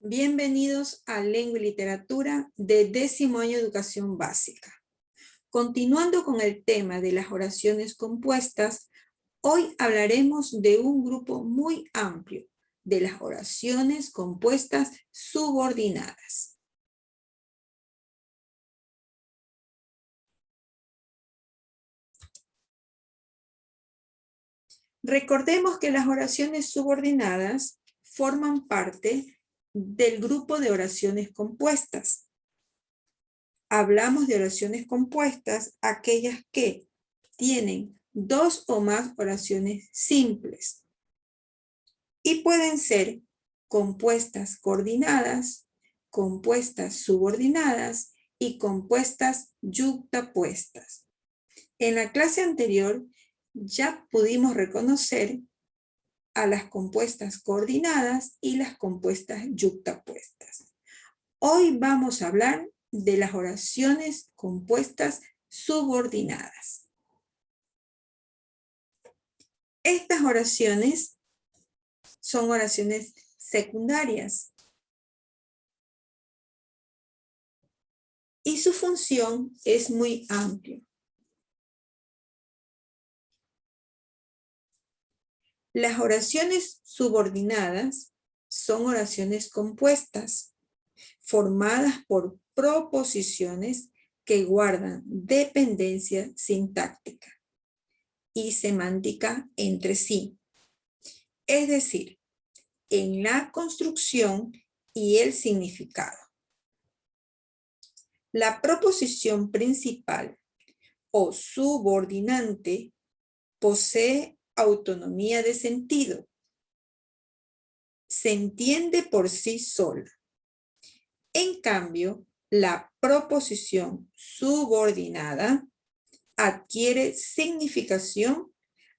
Bienvenidos a Lengua y Literatura de 10º año de Educación Básica. Continuando con el tema de las oraciones compuestas, hoy hablaremos de un grupo muy amplio, de las oraciones compuestas subordinadas. Recordemos que las oraciones subordinadas forman parte del grupo de oraciones compuestas. Hablamos de oraciones compuestas, aquellas que tienen dos o más oraciones simples y pueden ser compuestas coordinadas, compuestas subordinadas y compuestas yuxtapuestas. En la clase anterior ya pudimos reconocer a las compuestas coordinadas y las compuestas yuxtapuestas. Hoy vamos a hablar de las oraciones compuestas subordinadas. Estas oraciones son oraciones secundarias y su función es muy amplia. Las oraciones subordinadas son oraciones compuestas formadas por proposiciones que guardan dependencia sintáctica y semántica entre sí. Es decir, en la construcción y el significado. La proposición principal o subordinante posee autonomía de sentido. Se entiende por sí sola. En cambio, la proposición subordinada adquiere significación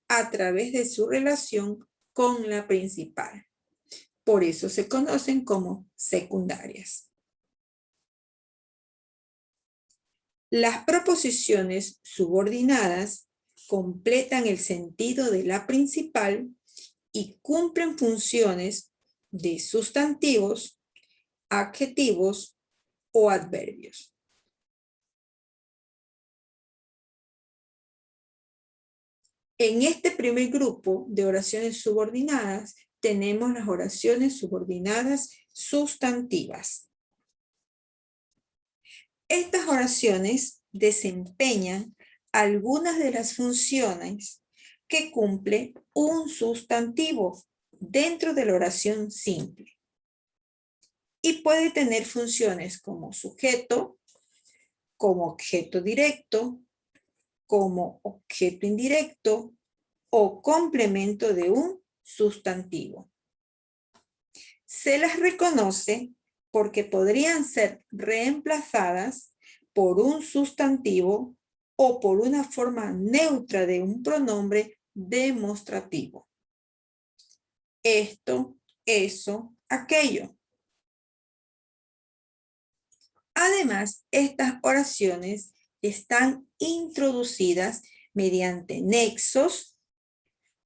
a través de su relación con la principal. Por eso se conocen como secundarias. Las proposiciones subordinadas completan el sentido de la principal y cumplen funciones de sustantivos, adjetivos o adverbios. En este primer grupo de oraciones subordinadas tenemos las oraciones subordinadas sustantivas. Estas oraciones desempeñan algunas de las funciones que cumple un sustantivo dentro de la oración simple. Y puede tener funciones como sujeto, como objeto directo, como objeto indirecto o complemento de un sustantivo. Se las reconoce porque podrían ser reemplazadas por un sustantivo o por una forma neutra de un pronombre demostrativo. Esto, eso, aquello. Además, estas oraciones están introducidas mediante nexos,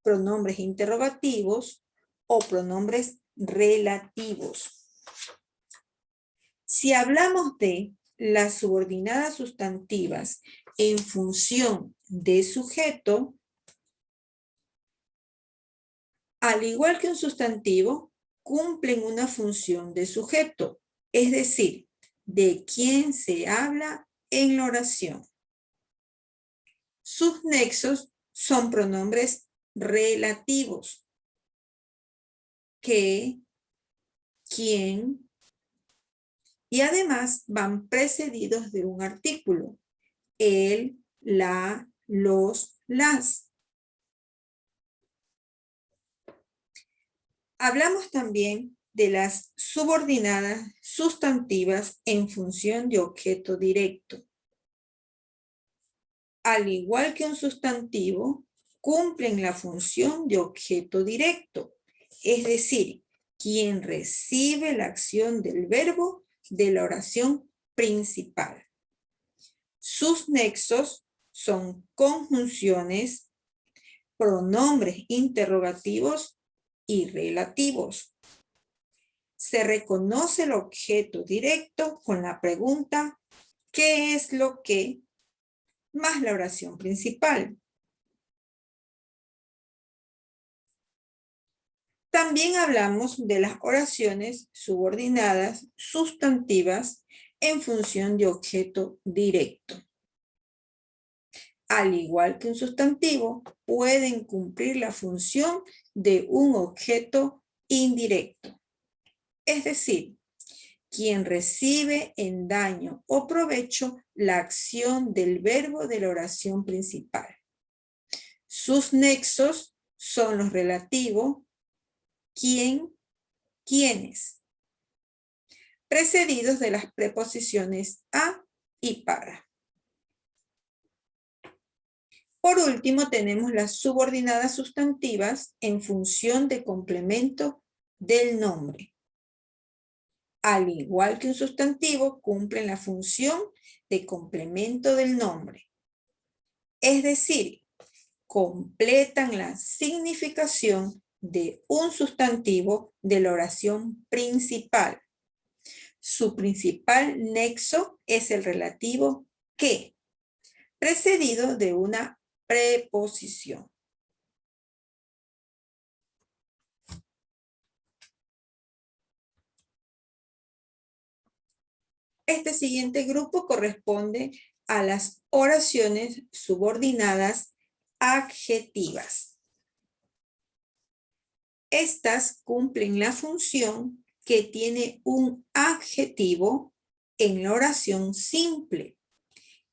pronombres interrogativos o pronombres relativos. Si hablamos de las subordinadas sustantivas en función de sujeto, al igual que un sustantivo, cumplen una función de sujeto, es decir, de quién se habla en la oración. Sus nexos son pronombres relativos. Que, quién, y además van precedidos de un artículo. El, la, los, las. Hablamos también de las subordinadas sustantivas en función de objeto directo. Al igual que un sustantivo, cumplen la función de objeto directo, es decir, quien recibe la acción del verbo de la oración principal. Sus nexos son conjunciones, pronombres interrogativos y relativos. Se reconoce el objeto directo con la pregunta ¿qué es lo que? Más la oración principal. También hablamos de las oraciones subordinadas sustantivas en función de objeto directo. Al igual que un sustantivo, pueden cumplir la función de un objeto indirecto. Es decir, quien recibe en daño o provecho la acción del verbo de la oración principal. Sus nexos son los relativos, quién, quiénes, precedidos de las preposiciones a y para. Por último, tenemos las subordinadas sustantivas en función de complemento del nombre. Al igual que un sustantivo, cumplen la función de complemento del nombre. Es decir, completan la significación de un sustantivo de la oración principal. Su principal nexo es el relativo que, precedido de una preposición. Este siguiente grupo corresponde a las oraciones subordinadas adjetivas. Estas cumplen la función que tiene un adjetivo en la oración simple,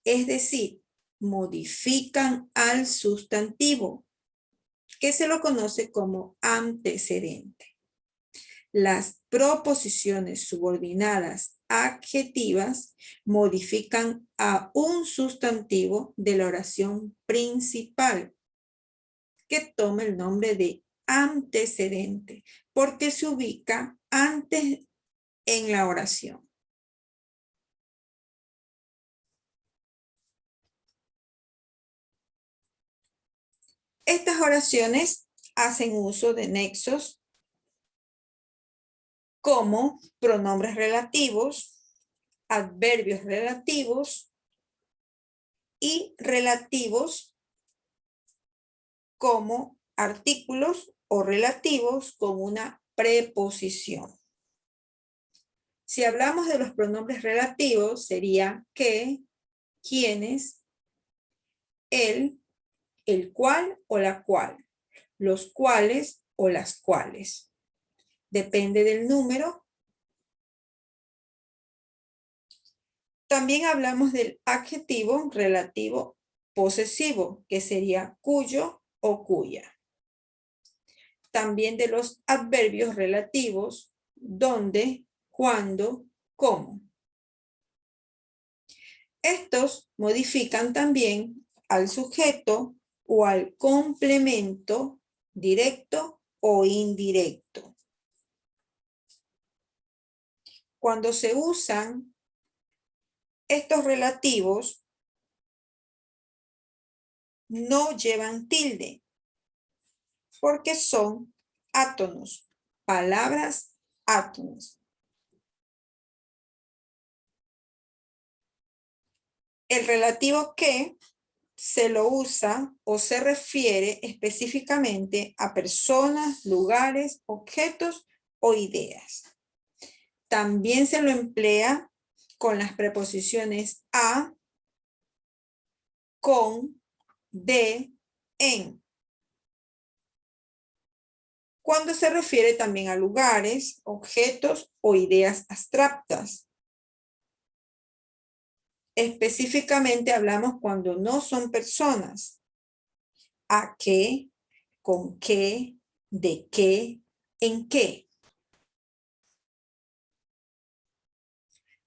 es decir, modifican al sustantivo, que se lo conoce como antecedente. Las proposiciones subordinadas adjetivas modifican a un sustantivo de la oración principal, que toma el nombre de antecedente, porque se ubica antes en la oración. Estas oraciones hacen uso de nexos como pronombres relativos, adverbios relativos y relativos como artículos o relativos con una preposición. Si hablamos de los pronombres relativos, sería que, quienes, el cual o la cual, los cuales o las cuales. Depende del número. También hablamos del adjetivo relativo posesivo, que sería cuyo o cuya. También de los adverbios relativos, donde, cuándo, cómo. Estos modifican también al sujeto o al complemento directo o indirecto. Cuando se usan estos relativos, no llevan tilde, porque son átonos, palabras átonos. El relativo que se lo usa o se refiere específicamente a personas, lugares, objetos o ideas. También se lo emplea con las preposiciones a, con, de, en. Cuando se refiere también a lugares, objetos o ideas abstractas. Específicamente hablamos cuando no son personas. ¿A qué? ¿Con qué? ¿De qué? ¿En qué?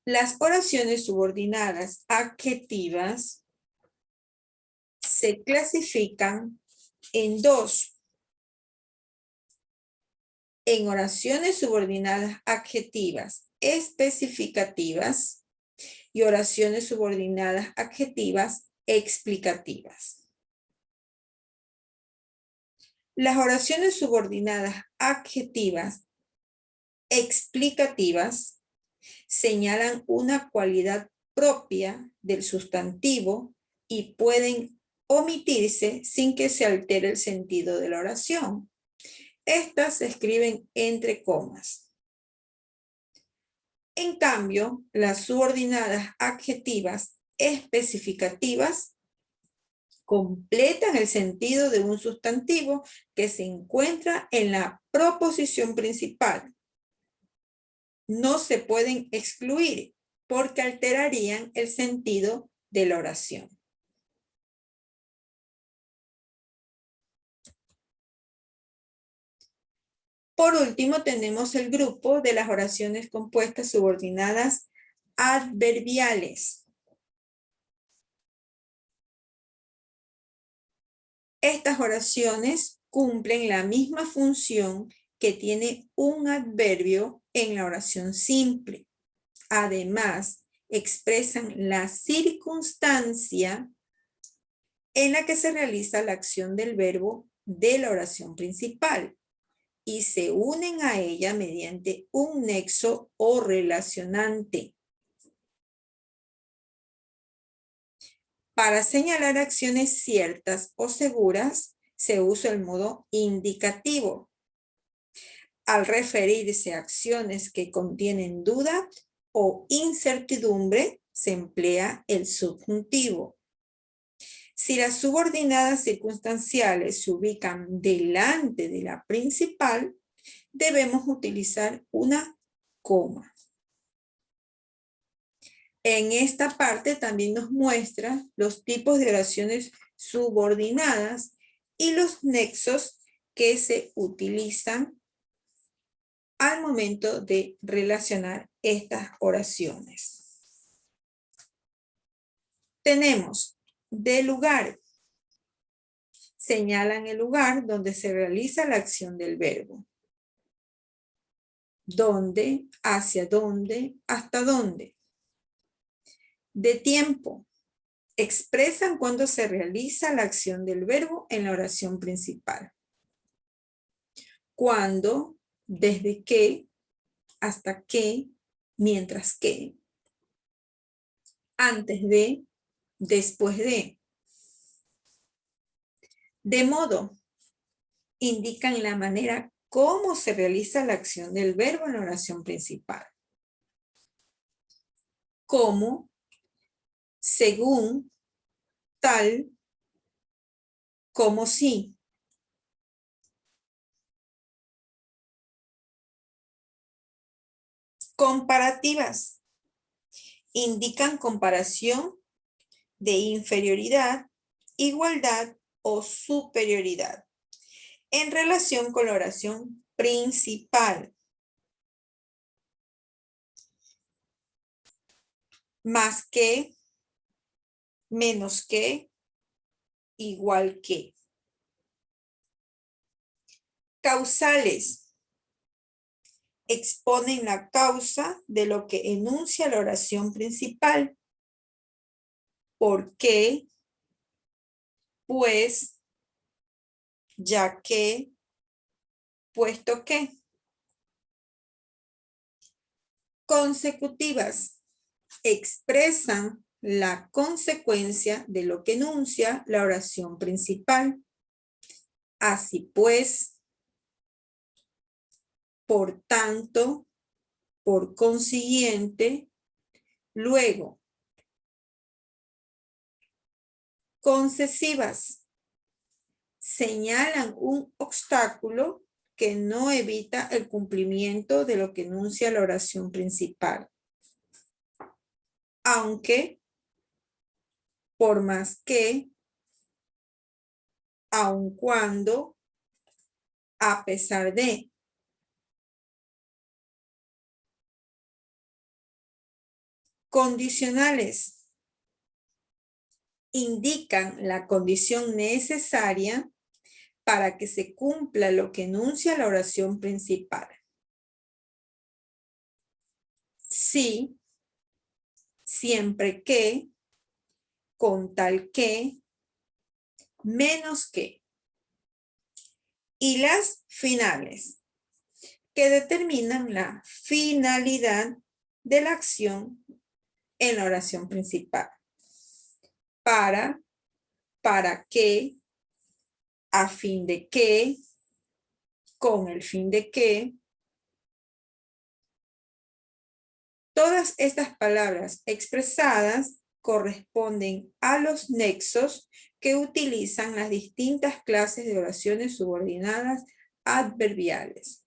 Las oraciones subordinadas adjetivas se clasifican en dos. En oraciones subordinadas adjetivas especificativas y oraciones subordinadas adjetivas explicativas. Las oraciones subordinadas adjetivas explicativas señalan una cualidad propia del sustantivo y pueden omitirse sin que se altere el sentido de la oración. Estas se escriben entre comas. En cambio, las subordinadas adjetivas especificativas completan el sentido de un sustantivo que se encuentra en la proposición principal. No se pueden excluir porque alterarían el sentido de la oración. Por último, tenemos el grupo de las oraciones compuestas subordinadas adverbiales. Estas oraciones cumplen la misma función que tiene un adverbio en la oración simple. Además, expresan la circunstancia en la que se realiza la acción del verbo de la oración principal y se unen a ella mediante un nexo o relacionante. Para señalar acciones ciertas o seguras, se usa el modo indicativo. Al referirse a acciones que contienen duda o incertidumbre, se emplea el subjuntivo. Si las subordinadas circunstanciales se ubican delante de la principal, debemos utilizar una coma. En esta parte también nos muestra los tipos de oraciones subordinadas y los nexos que se utilizan al momento de relacionar estas oraciones. Tenemos de lugar. Señalan el lugar donde se realiza la acción del verbo. ¿Dónde? ¿Hacia dónde? ¿Hasta dónde? De tiempo. Expresan cuándo se realiza la acción del verbo en la oración principal. ¿Cuándo? ¿Desde qué? ¿Hasta qué? ¿Mientras que? ¿Antes de? ¿Después de? De modo. Indican la manera cómo se realiza la acción del verbo en la oración principal. Como, según, tal, como si. Comparativas. Indican comparación de inferioridad, igualdad o superioridad en relación con la oración principal. Más que, menos que, igual que. Causales. Exponen la causa de lo que enuncia la oración principal. ¿Por qué? Pues, ya que, puesto que. Consecutivas. Expresan la consecuencia de lo que enuncia la oración principal. Así pues, por tanto, por consiguiente, luego. Concesivas. Señalan un obstáculo que no evita el cumplimiento de lo que enuncia la oración principal. Aunque, por más que, aun cuando, a pesar de. Condicionales. Indican la condición necesaria para que se cumpla lo que enuncia la oración principal. Sí, siempre que, con tal que, menos que. Y las finales. que determinan la finalidad de la acción en la oración principal. Para qué, a fin de qué, con el fin de qué. Todas estas palabras expresadas corresponden a los nexos que utilizan las distintas clases de oraciones subordinadas adverbiales.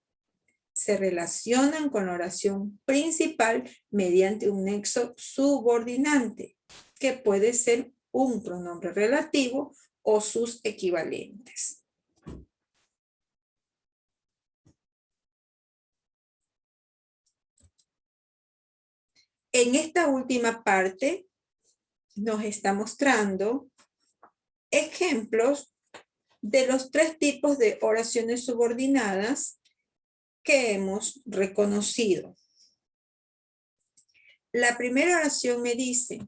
Se relacionan con la oración principal mediante un nexo subordinante, que puede ser un pronombre relativo o sus equivalentes. En esta última parte nos está mostrando ejemplos de los 3 tipos de oraciones subordinadas que hemos reconocido. La primera oración me dice,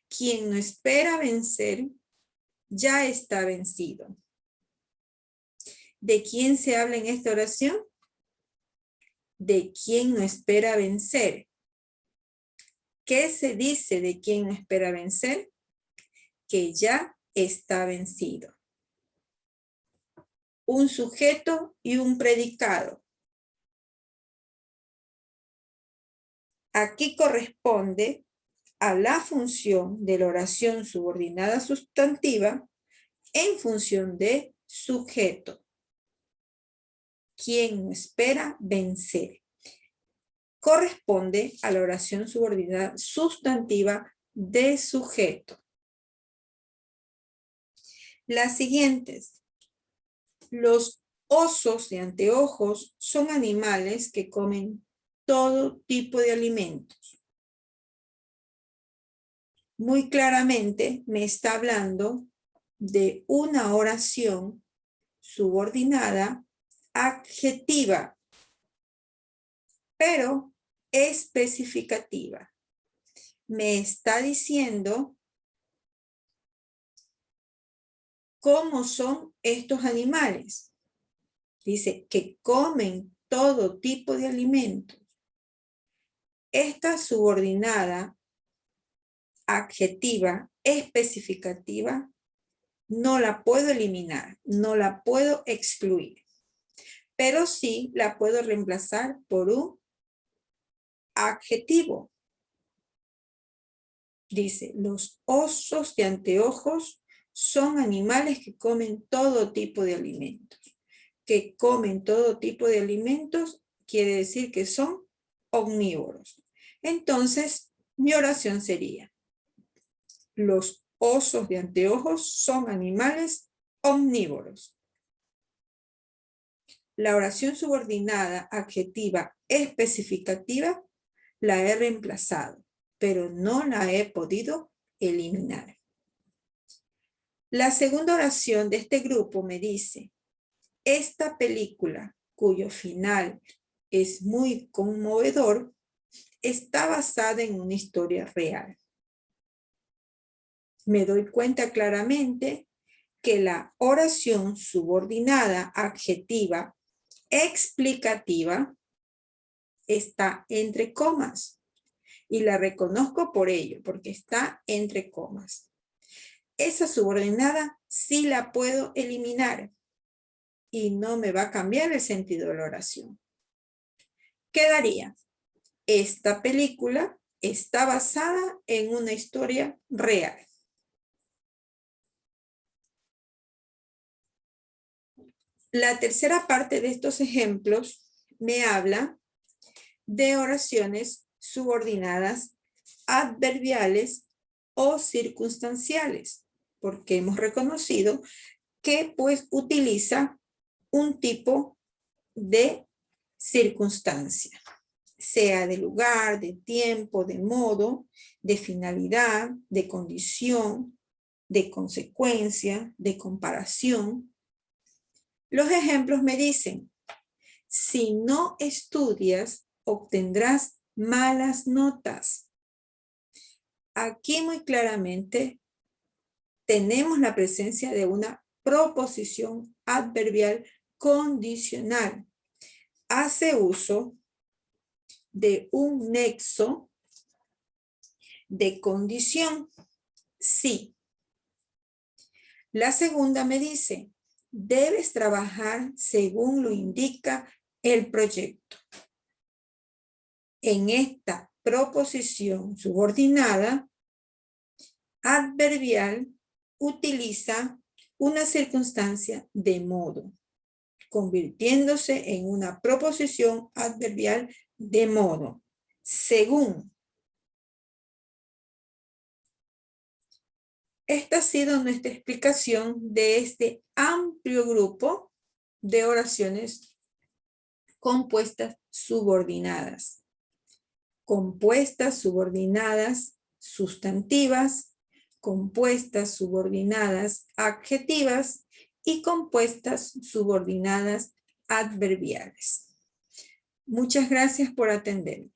quien no espera vencer, ya está vencido. ¿De quién se habla en esta oración? De quien no espera vencer. ¿Qué se dice de quien no espera vencer? Que ya está vencido. Un sujeto y un predicado. Aquí corresponde a la función de la oración subordinada sustantiva en función de sujeto. Quien no espera vencer. Corresponde a la oración subordinada sustantiva de sujeto. Las siguientes. Los osos de anteojos son animales que comen todo tipo de alimentos. Muy claramente me está hablando de una oración subordinada adjetiva, pero especificativa. Me está diciendo cómo son estos animales. Dice que comen todo tipo de alimentos. Esta subordinada adjetiva especificativa no la puedo eliminar, no la puedo excluir, pero sí la puedo reemplazar por un adjetivo. Dice, los osos de anteojos son animales que comen todo tipo de alimentos. Que comen todo tipo de alimentos quiere decir que son omnívoros. Entonces, mi oración sería, los osos de anteojos son animales omnívoros. La oración subordinada adjetiva especificativa la he reemplazado, pero no la he podido eliminar. La segunda oración de este grupo me dice, esta película, cuyo final es muy conmovedor, está basada en una historia real. Me doy cuenta claramente que la oración subordinada adjetiva explicativa está entre comas y la reconozco por ello, porque está entre comas. Esa subordinada sí la puedo eliminar y no me va a cambiar el sentido de la oración. Quedaría, esta película está basada en una historia real. La tercera parte de estos ejemplos me habla de oraciones subordinadas adverbiales o circunstanciales, porque hemos reconocido que pues utiliza un tipo de circunstancia, sea de lugar, de tiempo, de modo, de finalidad, de condición, de consecuencia, de comparación. Los ejemplos me dicen, si no estudias, obtendrás malas notas. Aquí muy claramente tenemos la presencia de una proposición adverbial condicional. hace uso de un nexo de condición. Sí. La segunda me dice, debes trabajar según lo indica el proyecto. En esta proposición subordinada, adverbial utiliza una circunstancia de modo, convirtiéndose en una proposición adverbial de modo, según. Esta ha sido nuestra explicación de este amplio grupo de oraciones compuestas subordinadas. Compuestas subordinadas sustantivas, compuestas subordinadas adjetivas y compuestas subordinadas adverbiales. Muchas gracias por atenderme.